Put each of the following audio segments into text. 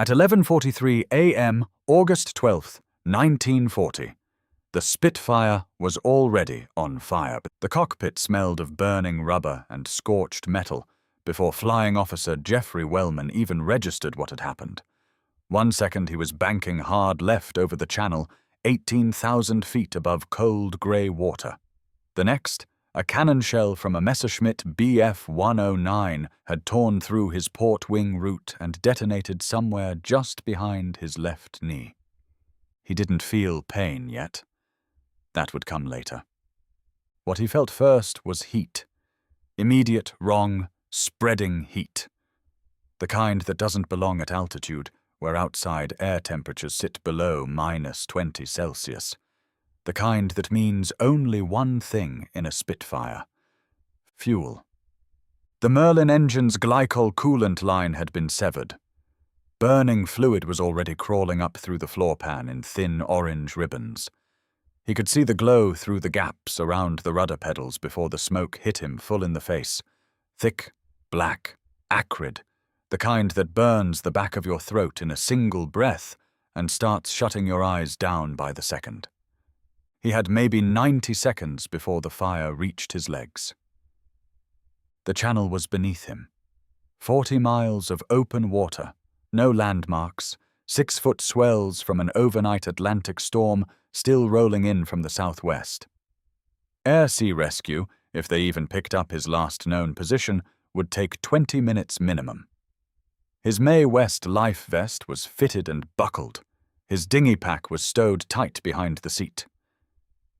At 11:43 a.m., August 12th, 1940, the Spitfire was already on fire. The cockpit smelled of burning rubber and scorched metal before Flying Officer Geoffrey Wellman even registered what had happened. 1 second he was banking hard left over the channel, 18,000 feet above cold grey water. The next, a cannon shell from a Messerschmitt Bf-109 had torn through his port wing root and detonated somewhere just behind his left knee. He didn't feel pain yet. That would come later. What he felt first was heat. Immediate, wrong, spreading heat. The kind that doesn't belong at altitude, where outside air temperatures sit below -20 Celsius. The kind that means only one thing in a Spitfire: fuel. The Merlin engine's glycol coolant line had been severed. Burning fluid was already crawling up through the floor pan in thin orange ribbons. He could see the glow through the gaps around the rudder pedals before the smoke hit him full in the face. Thick, black, acrid, the kind that burns the back of your throat in a single breath and starts shutting your eyes down by the second. He had maybe 90 seconds before the fire reached his legs. The channel was beneath him. 40 miles of open water, no landmarks, 6-foot swells from an overnight Atlantic storm still rolling in from the southwest. Air-sea rescue, if they even picked up his last known position, would take 20 minutes minimum. His Mae West life vest was fitted and buckled. His dinghy pack was stowed tight behind the seat.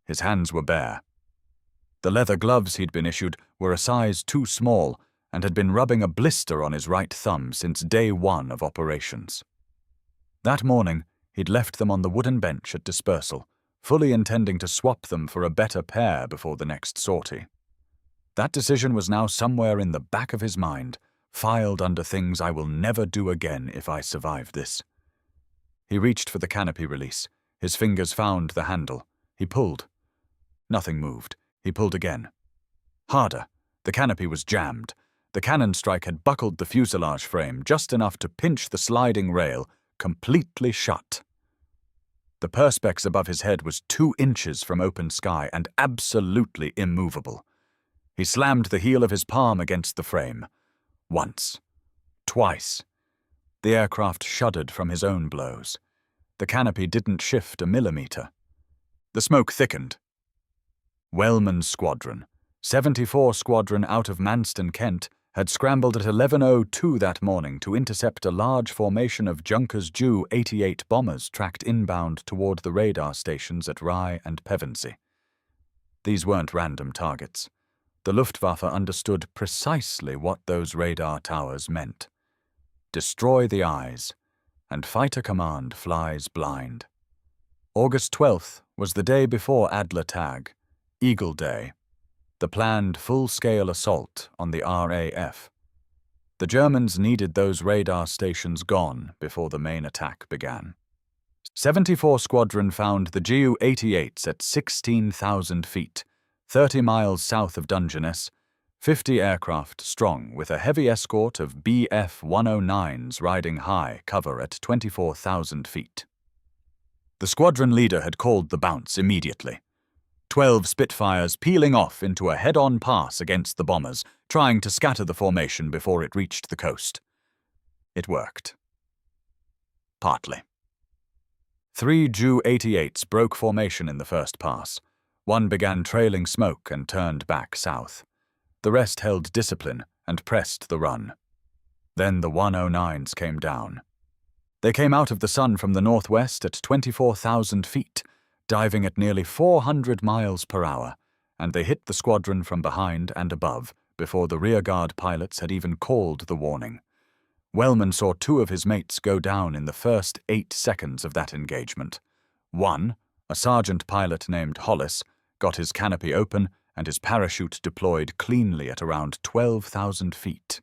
His hands were bare. The leather gloves he'd been issued were a size too small and had been rubbing a blister on his right thumb since day one of operations. That morning, he'd left them on the wooden bench at dispersal, fully intending to swap them for a better pair before the next sortie. That decision was now somewhere in the back of his mind, filed under things I will never do again if I survive this. He reached for the canopy release. His fingers found the handle. He pulled. Nothing moved. He pulled again. Harder. The canopy was jammed. The cannon strike had buckled the fuselage frame just enough to pinch the sliding rail, completely shut. The perspex above his head was 2 inches from open sky and absolutely immovable. He slammed the heel of his palm against the frame. Once. Twice. The aircraft shuddered from his own blows. The canopy didn't shift a millimeter. The smoke thickened. Wellman's squadron, 74 Squadron out of Manston, Kent, had scrambled at 11:02 that morning to intercept a large formation of Junkers Ju-88 bombers tracked inbound toward the radar stations at Rye and Pevensey. These weren't random targets. The Luftwaffe understood precisely what those radar towers meant. Destroy the eyes, and Fighter Command flies blind. August 12th was the day before Adler Tag, Eagle Day, the planned full-scale assault on the RAF. The Germans needed those radar stations gone before the main attack began. 74 Squadron found the Ju-88s at 16,000 feet, 30 miles south of Dungeness, 50 aircraft strong with a heavy escort of Bf-109s riding high cover at 24,000 feet. The squadron leader had called the bounce immediately. 12 Spitfires peeling off into a head-on pass against the bombers, trying to scatter the formation before it reached the coast. It worked. Partly. 3 Ju-88s broke formation in the first pass. One began trailing smoke and turned back south. The rest held discipline and pressed the run. Then the 109s came down. They came out of the sun from the northwest at 24,000 feet, diving at nearly 400 miles per hour, and they hit the squadron from behind and above before the rearguard pilots had even called the warning. Wellman saw 2 of his mates go down in the first 8 seconds of that engagement. One, a sergeant pilot named Hollis, got his canopy open and his parachute deployed cleanly at around 12,000 feet.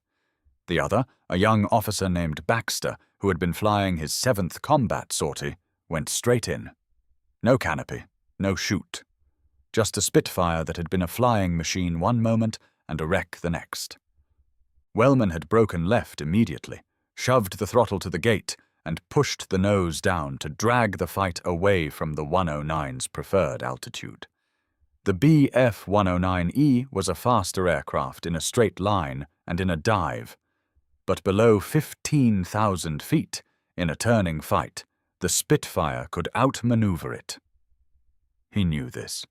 The other, a young officer named Baxter, who had been flying his 7th combat sortie, went straight in. No canopy, no chute. Just a Spitfire that had been a flying machine one moment and a wreck the next. Wellman had broken left immediately, shoved the throttle to the gate, and pushed the nose down to drag the fight away from the 109's preferred altitude. The BF-109E was a faster aircraft in a straight line and in a dive, but below 15,000 feet, in a turning fight, the Spitfire could outmaneuver it. He knew this.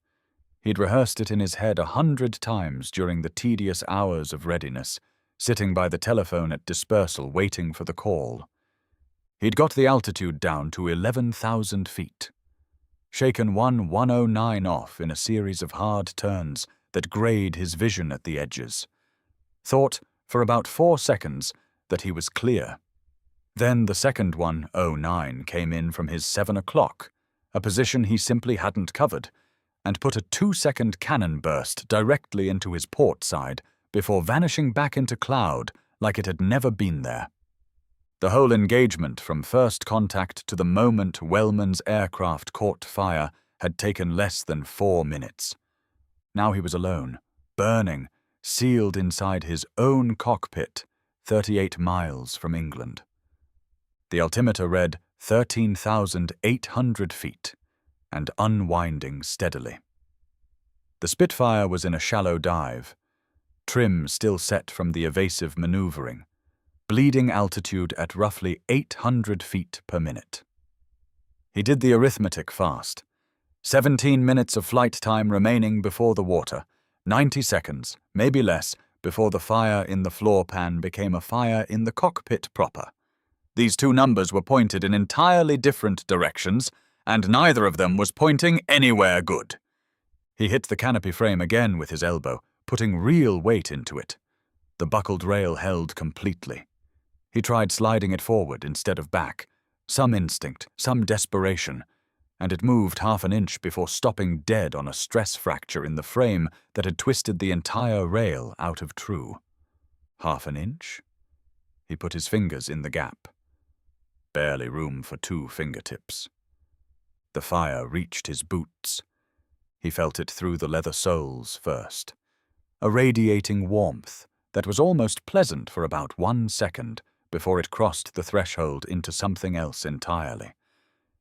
He'd rehearsed it in his head 100 times during the tedious hours of readiness, sitting by the telephone at dispersal waiting for the call. He'd got the altitude down to 11,000 feet. Shaken 109 off in a series of hard turns that grayed his vision at the edges. Thought, for about 4 seconds, that he was clear. Then the second 109 came in from his 7 o'clock, a position he simply hadn't covered, and put a 2-second cannon burst directly into his port side before vanishing back into cloud like it had never been there. The whole engagement from first contact to the moment Wellman's aircraft caught fire had taken less than 4 minutes. Now he was alone, burning, sealed inside his own cockpit, 38 miles from England. The altimeter read 13,800 feet, and unwinding steadily. The Spitfire was in a shallow dive, trim still set from the evasive maneuvering, bleeding altitude at roughly 800 feet per minute. He did the arithmetic fast. 17 minutes of flight time remaining before the water, 90 seconds, maybe less, before the fire in the floor pan became a fire in the cockpit proper. These two numbers were pointed in entirely different directions, and neither of them was pointing anywhere good. He hit the canopy frame again with his elbow, putting real weight into it. The buckled rail held completely. He tried sliding it forward instead of back, some instinct, some desperation, and it moved half an inch before stopping dead on a stress fracture in the frame that had twisted the entire rail out of true. Half an inch? He put his fingers in the gap. Barely room for 2 fingertips. The fire reached his boots. He felt it through the leather soles first. A radiating warmth that was almost pleasant for about 1 second before it crossed the threshold into something else entirely.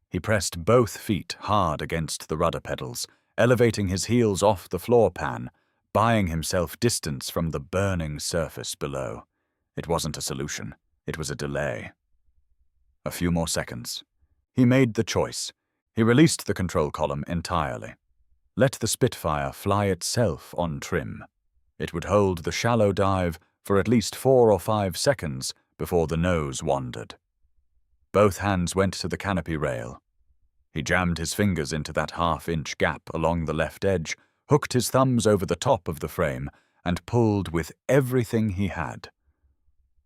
He pressed both feet hard against the rudder pedals, elevating his heels off the floor pan, buying himself distance from the burning surface below. It wasn't a solution. It was a delay. A few more seconds. He made the choice. He released the control column entirely. Let the Spitfire fly itself on trim. It would hold the shallow dive for at least 4 or 5 seconds before the nose wandered. Both hands went to the canopy rail. He jammed his fingers into that half-inch gap along the left edge, hooked his thumbs over the top of the frame, and pulled with everything he had.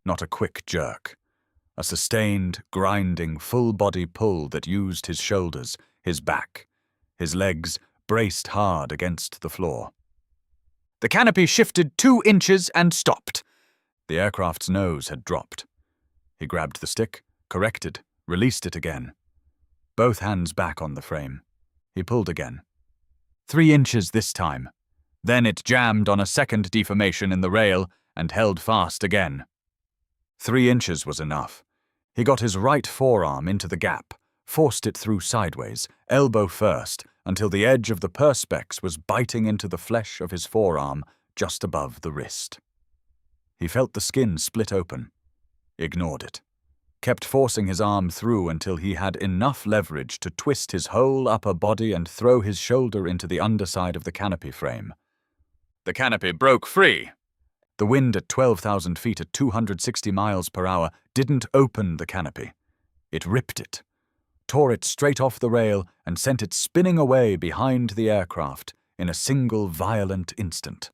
Not a quick jerk. A sustained, grinding, full-body pull that used his shoulders, his back. His legs braced hard against the floor. The canopy shifted 2 inches and stopped. The aircraft's nose had dropped. He grabbed the stick, corrected, released it again. Both hands back on the frame. He pulled again. 3 inches this time. Then it jammed on a second deformation in the rail and held fast again. 3 inches was enough. He got his right forearm into the gap, forced it through sideways, elbow first, until the edge of the perspex was biting into the flesh of his forearm just above the wrist. He felt the skin split open. Ignored it. Kept forcing his arm through until he had enough leverage to twist his whole upper body and throw his shoulder into the underside of the canopy frame. The canopy broke free. The wind at 12,000 feet at 260 miles per hour didn't open the canopy. It ripped it, tore it straight off the rail, and sent it spinning away behind the aircraft in a single violent instant.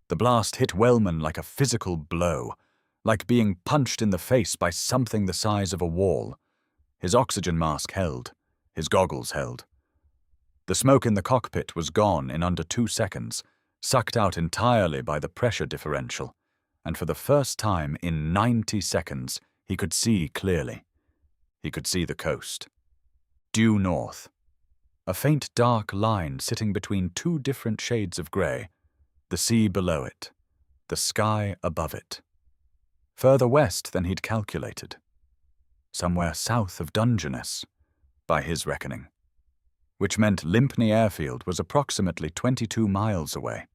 The blast hit Wellman like a physical blow, like being punched in the face by something the size of a wall. His oxygen mask held. His goggles held. The smoke in the cockpit was gone in under 2 seconds, sucked out entirely by the pressure differential, and for the first time in 90 seconds he could see clearly. He could see the coast. Due north. A faint dark line sitting between 2 different shades of grey. The sea below it. The sky above it. Further west than he'd calculated. somewhere south of Dungeness, by his reckoning, which meant Lympne Airfield was approximately 22 miles away.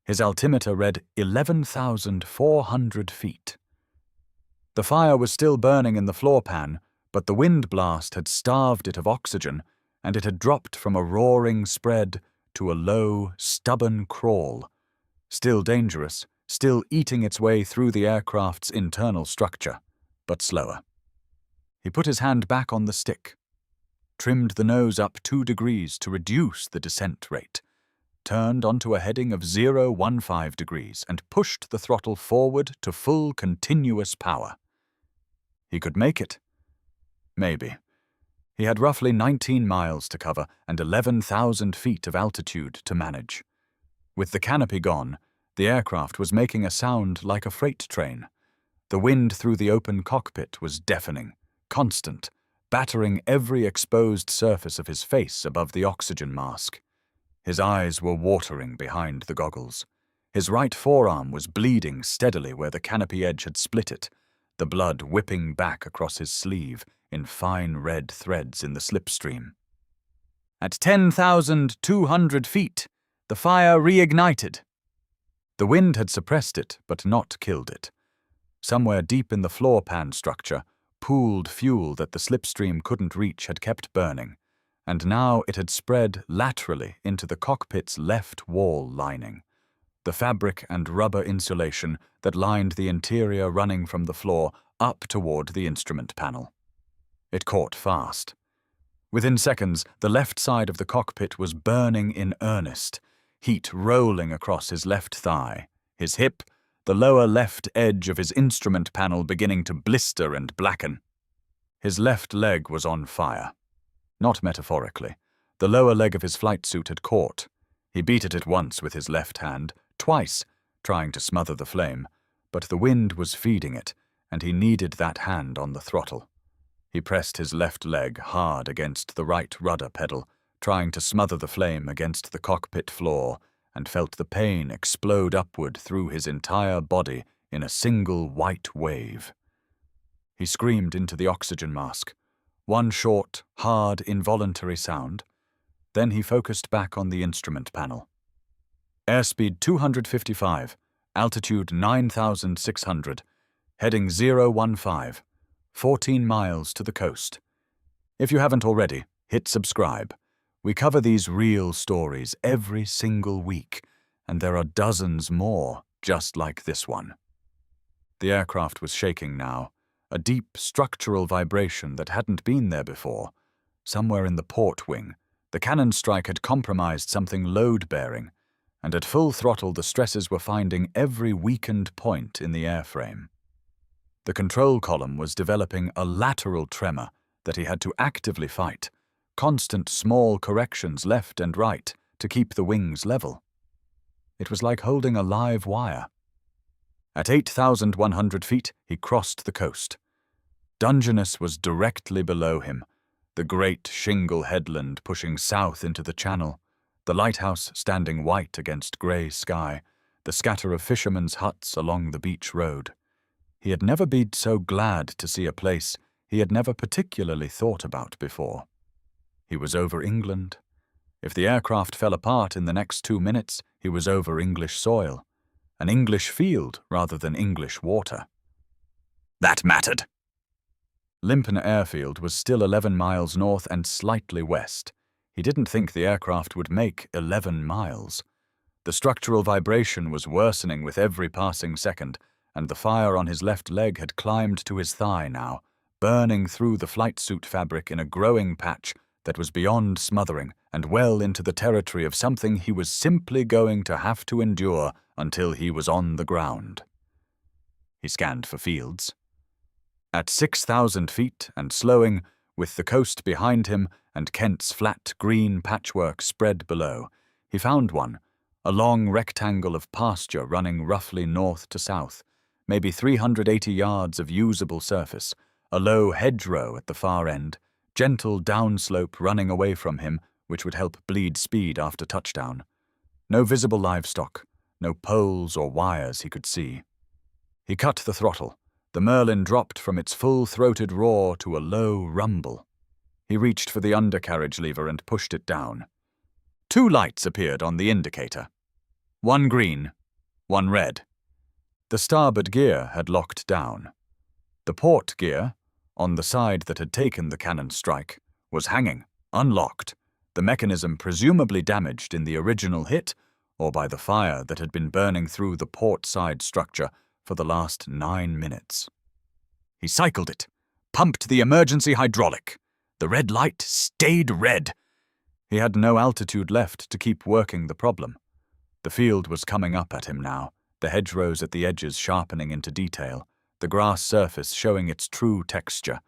His altimeter read 11,400 feet. The fire was still burning in the floor pan, but the wind blast had starved it of oxygen, and it had dropped from a roaring spread to a low, stubborn crawl, still dangerous, still eating its way through the aircraft's internal structure, but slower. He put his hand back on the stick, trimmed the nose up 2 degrees to reduce the descent rate, turned onto a heading of 015 degrees and pushed the throttle forward to full continuous power. He could make it. Maybe. He had roughly 19 miles to cover and 11,000 feet of altitude to manage. With the canopy gone, the aircraft was making a sound like a freight train. The wind through the open cockpit was deafening, constant, battering every exposed surface of his face above the oxygen mask. His eyes were watering behind the goggles. His right forearm was bleeding steadily where the canopy edge had split it, the blood whipping back across his sleeve in fine red threads in the slipstream. At 10,200 feet, the fire reignited. The wind had suppressed it, but not killed it. Somewhere deep in the floor pan structure, pooled fuel that the slipstream couldn't reach had kept burning, and now it had spread laterally into the cockpit's left wall lining, the fabric and rubber insulation that lined the interior running from the floor up toward the instrument panel. It caught fast. Within seconds, the left side of the cockpit was burning in earnest, heat rolling across his left thigh, his hip, the lower left edge of his instrument panel beginning to blister and blacken. His left leg was on fire. Not metaphorically. The lower leg of his flight suit had caught. He beat at it once with his left hand, twice, trying to smother the flame, but the wind was feeding it, and he needed that hand on the throttle. He pressed his left leg hard against the right rudder pedal, trying to smother the flame against the cockpit floor, and felt the pain explode upward through his entire body in a single white wave. He screamed into the oxygen mask. One short, hard, involuntary sound. Then he focused back on the instrument panel. Airspeed 255, altitude 9,600, heading 015, 14 miles to the coast. If you haven't already, hit subscribe. We cover these real stories every single week, and there are dozens more just like this one. The aircraft was shaking now, a deep structural vibration that hadn't been there before. Somewhere in the port wing, the cannon strike had compromised something load-bearing, and at full throttle the stresses were finding every weakened point in the airframe. The control column was developing a lateral tremor that he had to actively fight, constant small corrections left and right to keep the wings level. It was like holding a live wire. At 8,100 feet, he crossed the coast. Dungeness was directly below him, the great shingle headland pushing south into the channel, the lighthouse standing white against grey sky, the scatter of fishermen's huts along the beach road. He had never been so glad to see a place he had never particularly thought about before. He was over England. If the aircraft fell apart in the next 2 minutes, he was over English soil, an English field rather than English water. That mattered. Lympne Airfield was still 11 miles north and slightly west. He didn't think the aircraft would make 11 miles. The structural vibration was worsening with every passing second, and the fire on his left leg had climbed to his thigh now, burning through the flight suit fabric in a growing patch that was beyond smothering and well into the territory of something he was simply going to have to endure until he was on the ground. He scanned for fields. At 6,000 feet and slowing, with the coast behind him and Kent's flat green patchwork spread below, he found one, a long rectangle of pasture running roughly north to south, maybe 380 yards of usable surface, a low hedgerow at the far end, gentle downslope running away from him, which would help bleed speed after touchdown. No visible livestock, no poles or wires he could see. He cut the throttle. The Merlin dropped from its full-throated roar to a low rumble. He reached for the undercarriage lever and pushed it down. 2 lights appeared on the indicator. 1 green, 1 red. The starboard gear had locked down. The port gear, on the side that had taken the cannon strike, was hanging, unlocked, the mechanism presumably damaged in the original hit or by the fire that had been burning through the port side structure for the last 9 minutes. He cycled it, pumped the emergency hydraulic. The red light stayed red. He had no altitude left to keep working the problem. The field was coming up at him now, the hedgerows at the edges sharpening into detail, the grass surface showing its true texture.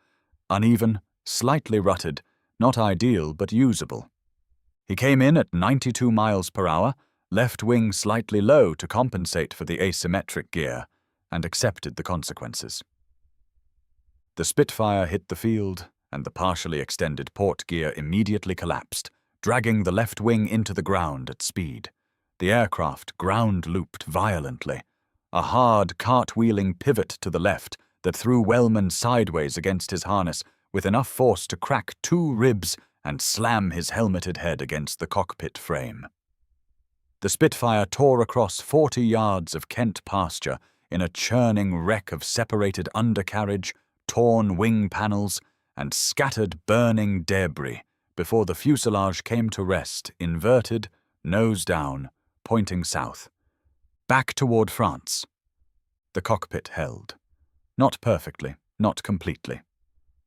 Uneven, slightly rutted, not ideal but usable. He came in at 92 miles per hour, left wing slightly low to compensate for the asymmetric gear, and accepted the consequences. The Spitfire hit the field, and the partially extended port gear immediately collapsed, dragging the left wing into the ground at speed. The aircraft ground-looped violently, a hard, cartwheeling pivot to the left that threw Wellman sideways against his harness with enough force to crack 2 ribs and slam his helmeted head against the cockpit frame. The Spitfire tore across 40 yards of Kent pasture in a churning wreck of separated undercarriage, torn wing panels, and scattered burning debris before the fuselage came to rest, inverted, nose down, pointing south, back toward France. The cockpit held. Not perfectly, not completely.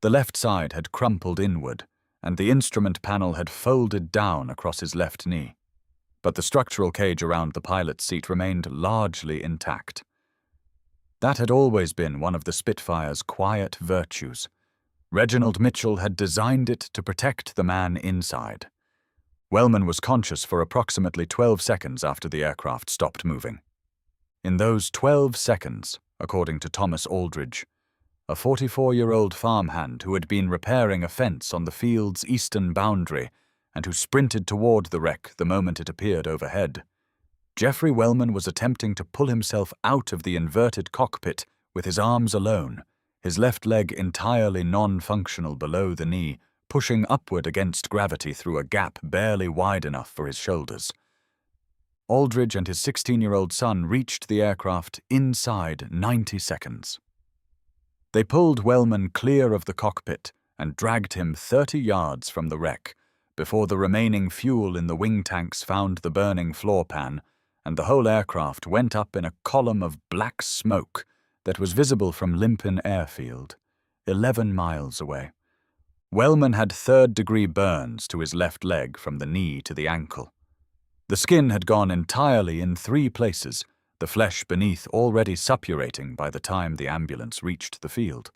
The left side had crumpled inward, and the instrument panel had folded down across his left knee. But the structural cage around the pilot's seat remained largely intact. That had always been one of the Spitfire's quiet virtues. Reginald Mitchell had designed it to protect the man inside. Wellman was conscious for approximately 12 seconds after the aircraft stopped moving. In those 12 seconds, according to Thomas Aldridge, a 44-year-old farmhand who had been repairing a fence on the field's eastern boundary and who sprinted toward the wreck the moment it appeared overhead, Geoffrey Wellman was attempting to pull himself out of the inverted cockpit with his arms alone, his left leg entirely non-functional below the knee, pushing upward against gravity through a gap barely wide enough for his shoulders. Aldridge and his 16-year-old son reached the aircraft inside 90 seconds. They pulled Wellman clear of the cockpit and dragged him 30 yards from the wreck before the remaining fuel in the wing tanks found the burning floor pan, and the whole aircraft went up in a column of black smoke that was visible from Limpin Airfield, 11 miles away. Wellman had 3rd-degree burns to his left leg from the knee to the ankle. The skin had gone entirely in 3 places, the flesh beneath already suppurating by the time the ambulance reached the field.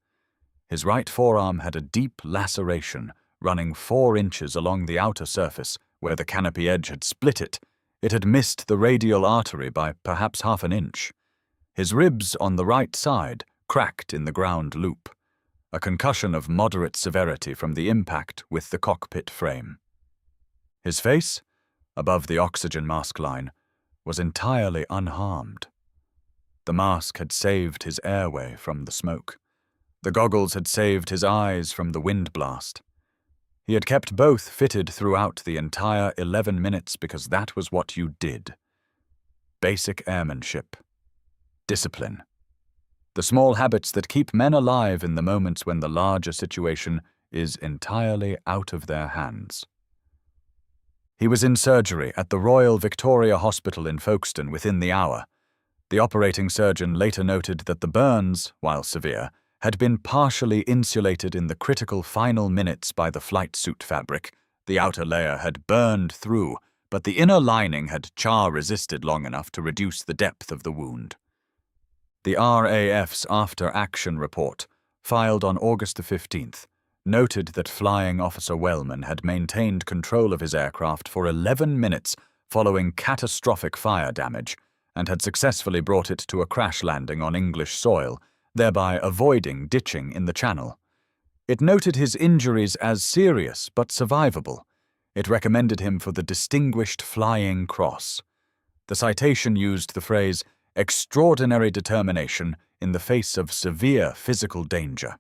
His right forearm had a deep laceration running 4 inches along the outer surface where the canopy edge had split it. It had missed the radial artery by perhaps half an inch. His ribs on the right side cracked in the ground loop, a concussion of moderate severity from the impact with the cockpit frame. His face, above the oxygen mask line, was entirely unharmed. The mask had saved his airway from the smoke. The goggles had saved his eyes from the wind blast. He had kept both fitted throughout the entire 11 minutes because that was what you did. Basic airmanship. Discipline. The small habits that keep men alive in the moments when the larger situation is entirely out of their hands. He was in surgery at the Royal Victoria Hospital in Folkestone within the hour. The operating surgeon later noted that the burns, while severe, had been partially insulated in the critical final minutes by the flight suit fabric. The outer layer had burned through, but the inner lining had char-resisted long enough to reduce the depth of the wound. The RAF's after-action report, filed on August the 15th, noted that Flying Officer Wellman had maintained control of his aircraft for 11 minutes following catastrophic fire damage and had successfully brought it to a crash landing on English soil, thereby avoiding ditching in the channel. It noted his injuries as serious but survivable. It recommended him for the Distinguished Flying Cross. The citation used the phrase, extraordinary determination in the face of severe physical danger.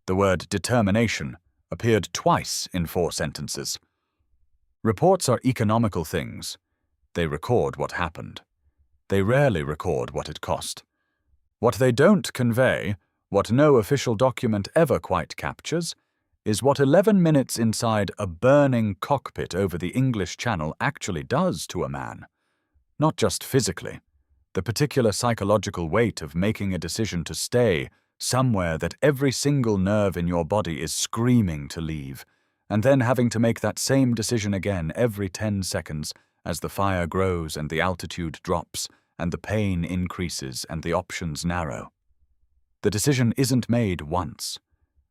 The word determination appeared twice in 4 sentences. Reports are economical things. They record what happened. They rarely record what it cost. What they don't convey, what no official document ever quite captures, is what 11 minutes inside a burning cockpit over the English Channel actually does to a man. Not just physically, the particular psychological weight of making a decision to stay somewhere that every single nerve in your body is screaming to leave, and then having to make that same decision again every 10 seconds as the fire grows and the altitude drops and the pain increases and the options narrow. The decision isn't made once.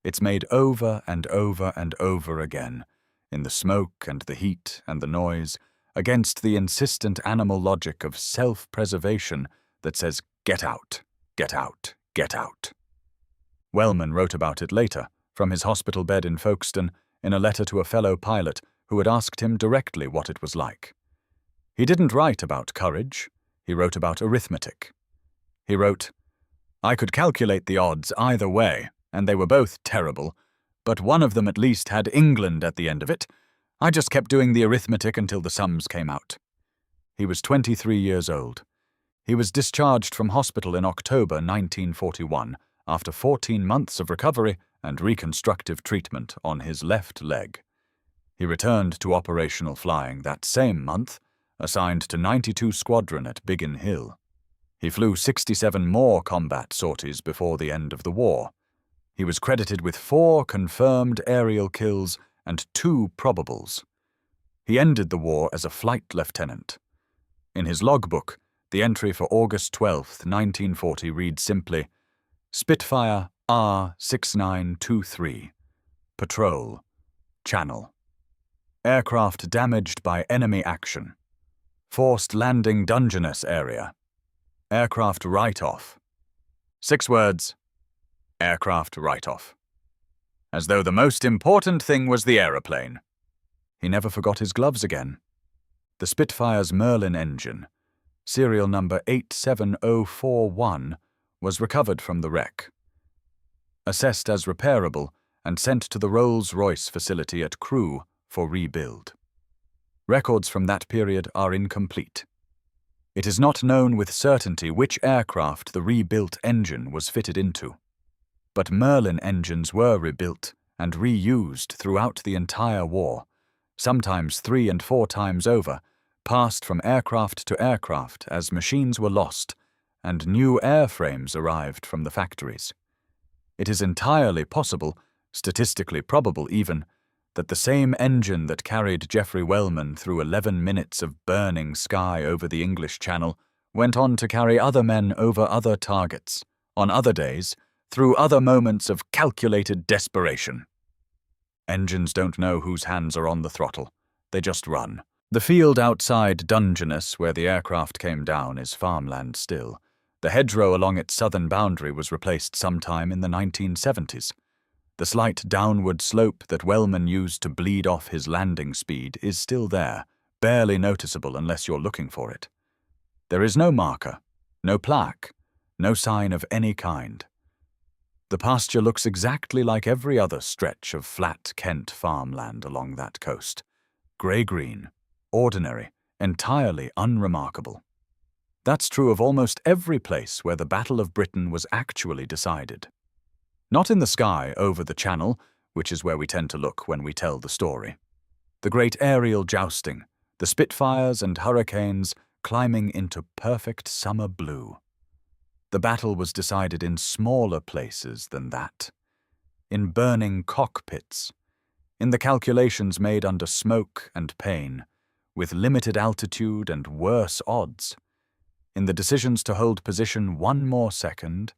It's made over and over and over again, in the smoke and the heat and the noise, against the insistent animal logic of self-preservation that says, "Get out, get out, get out." Wellman wrote about it later, from his hospital bed in Folkestone, in a letter to a fellow pilot who had asked him directly what it was like. He didn't write about courage, he wrote about arithmetic. He wrote, "I could calculate the odds either way, and they were both terrible, but one of them at least had England at the end of it. I just kept doing the arithmetic until the sums came out." He was 23 years old. He was discharged from hospital in October 1941 after 14 months of recovery and reconstructive treatment on his left leg. He returned to operational flying that same month, assigned to 92 Squadron at Biggin Hill. He flew 67 more combat sorties before the end of the war. He was credited with 4 confirmed aerial kills and 2 probables. He ended the war as a flight lieutenant. In his logbook, the entry for August 12, 1940 reads simply, "Spitfire R6923. Patrol. Channel. Aircraft damaged by enemy action. Forced landing Dungeness area. Aircraft write-off. 6 words. Aircraft write-off." As though the most important thing was the aeroplane. He never forgot his gloves again. The Spitfire's Merlin engine, serial number 87041, was recovered from the wreck. Assessed as repairable and sent to the Rolls-Royce facility at Crewe for rebuild. Records from that period are incomplete. It is not known with certainty which aircraft the rebuilt engine was fitted into. But Merlin engines were rebuilt and reused throughout the entire war, sometimes 3 and 4 times over, passed from aircraft to aircraft as machines were lost and new airframes arrived from the factories. It is entirely possible, statistically probable even, that the same engine that carried Geoffrey Wellman through 11 minutes of burning sky over the English Channel went on to carry other men over other targets, on other days, through other moments of calculated desperation. Engines don't know whose hands are on the throttle. They just run. The field outside Dungeness, where the aircraft came down, is farmland still. The hedgerow along its southern boundary was replaced sometime in the 1970s. The slight downward slope that Wellman used to bleed off his landing speed is still there, barely noticeable unless you're looking for it. There is no marker, no plaque, no sign of any kind. The pasture looks exactly like every other stretch of flat Kent farmland along that coast. Grey-green, ordinary, entirely unremarkable. That's true of almost every place where the Battle of Britain was actually decided. Not in the sky over the Channel, which is where we tend to look when we tell the story. The great aerial jousting, the Spitfires and Hurricanes climbing into perfect summer blue. The battle was decided in smaller places than that. In burning cockpits. In the calculations made under smoke and pain, with limited altitude and worse odds. In the decisions to hold position 1 more second,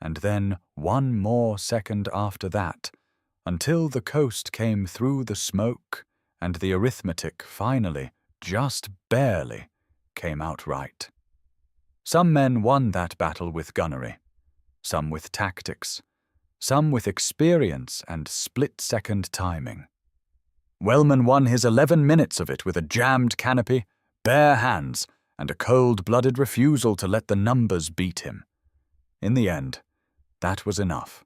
and then 1 more second after that, until the coast came through the smoke and the arithmetic finally, just barely, came out right. Some men won that battle with gunnery, some with tactics, some with experience and split-second timing. Wellman won his 11 minutes of it with a jammed canopy, bare hands, and a cold-blooded refusal to let the numbers beat him. In the end, that was enough.